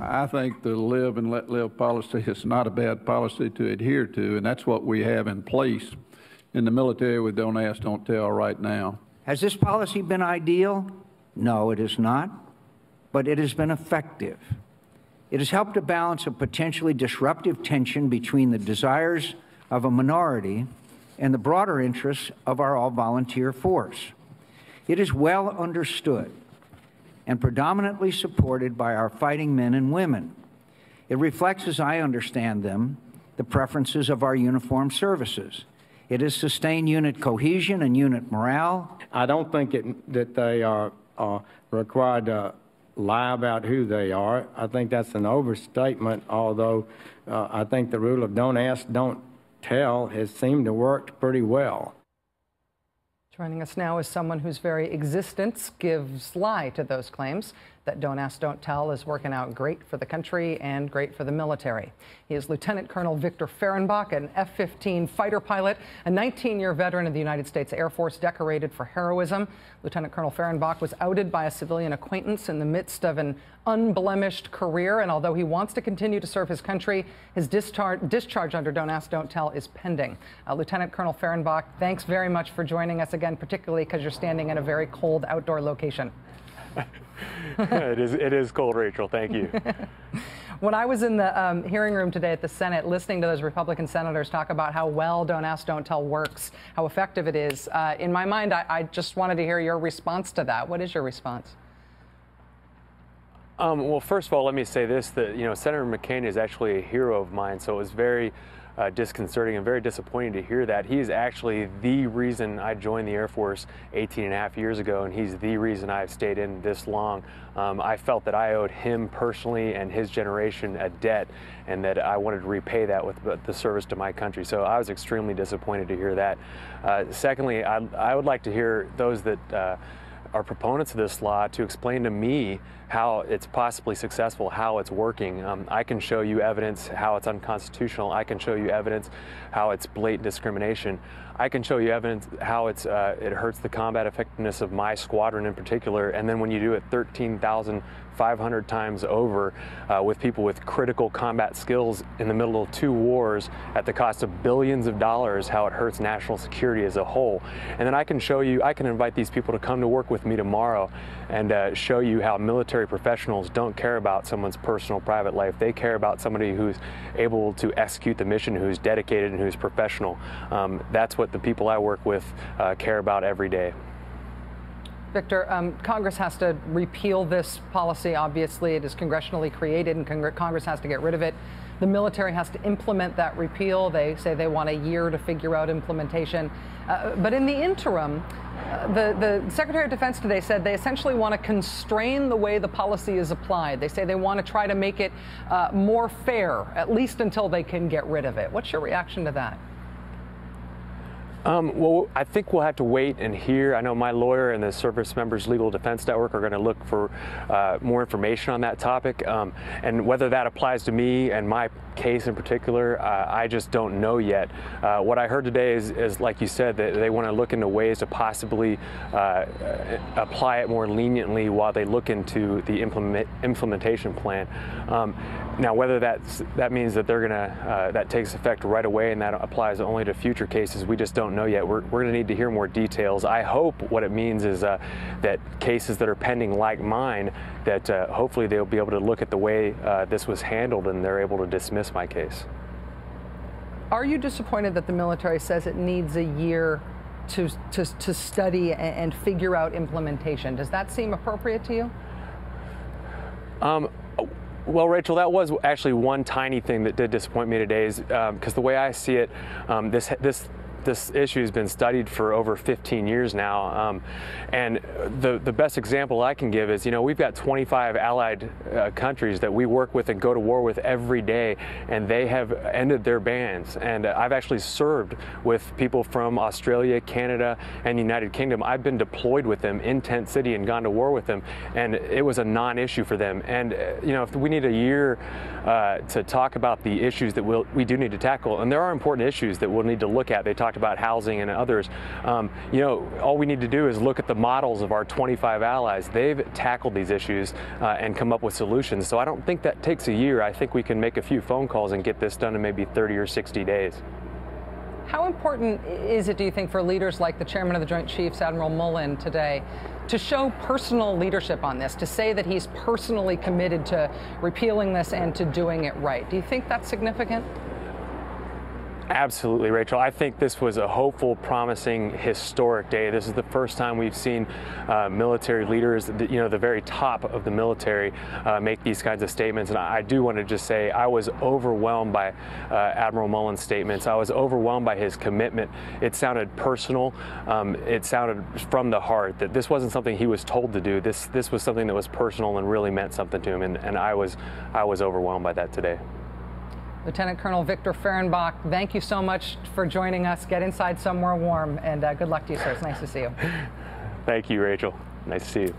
I think the live and let live policy is not a bad policy to adhere to, and that's what we have in place in the military with Don't Ask, Don't Tell right now. Has this policy been ideal? No, it is not, but it has been effective. It has helped to balance a potentially disruptive tension between the desires of a minority and the broader interests of our all-volunteer force. It is well understood and predominantly supported by our fighting men and women. It reflects, as I understand them, the preferences of our uniformed services. It has sustained unit cohesion and unit morale. I don't think that they are required to lie about who they are. I think that's an overstatement, although I think the rule of don't ask, don't tell has seemed to work pretty well. Joining us now is someone whose very existence gives lie to those claims that Don't Ask, Don't Tell is working out great for the country and great for the military. He is Lieutenant Colonel Victor Fehrenbach, an F-15 fighter pilot, a 19-year veteran of the United States Air Force, decorated for heroism. Lieutenant Colonel Fehrenbach was outed by a civilian acquaintance in the midst of an unblemished career, and although he wants to continue to serve his country, his discharge under Don't Ask, Don't Tell is pending. Lieutenant Colonel Fehrenbach, thanks very much for joining us again, particularly because you're standing in a very cold outdoor location. It is cold, Rachel. Thank you. When I was in the hearing room today at the Senate, listening to those Republican senators talk about how well Don't Ask, Don't Tell works, how effective it is, in my mind, I just wanted to hear your response to that. What is your response? Well, first of all, let me say this, that, Senator McCain is actually a hero of mine, so it was very disconcerting and very disappointing to hear that. He is actually the reason I joined the Air Force 18.5 years ago, and he's the reason I've stayed in this long. I felt that I owed him personally and his generation a debt, and that I wanted to repay that with the service to my country. So I was extremely disappointed to hear that. Secondly, I would like to hear those that are proponents of this law to explain to me how it's possibly successful, how it's working. I can show you evidence how it's unconstitutional. I can show you evidence how it's blatant discrimination. I can show you evidence how it hurts the combat effectiveness of my squadron in particular. And then when you do it 13,500 times over with people with critical combat skills in the middle of 2 wars at the cost of billions of dollars, how it hurts national security as a whole. And then I can show you, I can invite these people to come to work with me tomorrow and show you how military professionals don't care about someone's personal private life. They care about somebody who's able to execute the mission, who's dedicated and who's professional. That's what the people I work with care about every day. Victor, Congress has to repeal this policy. Obviously, it is congressionally created, and Congress has to get rid of it. The military has to implement that repeal. They say they want a year to figure out implementation. But in the interim, the Secretary of Defense today said they essentially want to constrain the way the policy is applied. They say they want to try to make it more fair, at least until they can get rid of it. What's your reaction to that? Well, I think we'll have to wait and hear. I know my lawyer and the Service Members Legal Defense Network are going to look for more information on that topic. And whether that applies to me and my case in particular, I just don't know yet. What I heard today is, like you said, that they want to look into ways to possibly apply it more leniently while they look into the implementation plan. Now, whether that means that they're gonna that takes effect right away and that applies only to future cases, we just don't know yet. We're going to need to hear more details. I hope what it means is that cases that are pending like mine, that hopefully they'll be able to look at the way this was handled and they're able to dismiss my case. Are you disappointed that the military says it needs a year to study and figure out implementation? Does that seem appropriate to you? Well, Rachel, that was actually one tiny thing that did disappoint me today, because the way I see it, this issue has been studied for over 15 years now, and the best example I can give is, we've got 25 allied countries that we work with and go to war with every day, and they have ended their bans. And I've actually served with people from Australia, Canada, and the United Kingdom. I've been deployed with them in Tent City and gone to war with them, and it was a non-issue for them. And if we need a year to talk about the issues that we do need to tackle, and there are important issues that we'll need to look at. They talked about housing and others. You know, all we need to do is look at the models of our 25 allies. They've tackled these issues and come up with solutions. So I don't think that takes a year. I think we can make a few phone calls and get this done in maybe 30 or 60 days. How important is it, do you think, for leaders like the Chairman of the Joint Chiefs, Admiral Mullen, today, to show personal leadership on this, to say that he's personally committed to repealing this and to doing it right? Do you think that's significant? Absolutely, Rachel. I think this was a hopeful, promising, historic day. This is the first time we've seen military leaders, you know, the very top of the military, make these kinds of statements. And I do want to just say I was overwhelmed by Admiral Mullen's statements. I was overwhelmed by his commitment. It sounded personal. It sounded from the heart that this wasn't something he was told to do. This was something that was personal and really meant something to him. And I was overwhelmed by that today. Lieutenant Colonel Victor Fehrenbach, thank you so much for joining us. Get inside somewhere warm, and good luck to you, sir. It's nice to see you. Thank you, Rachel. Nice to see you.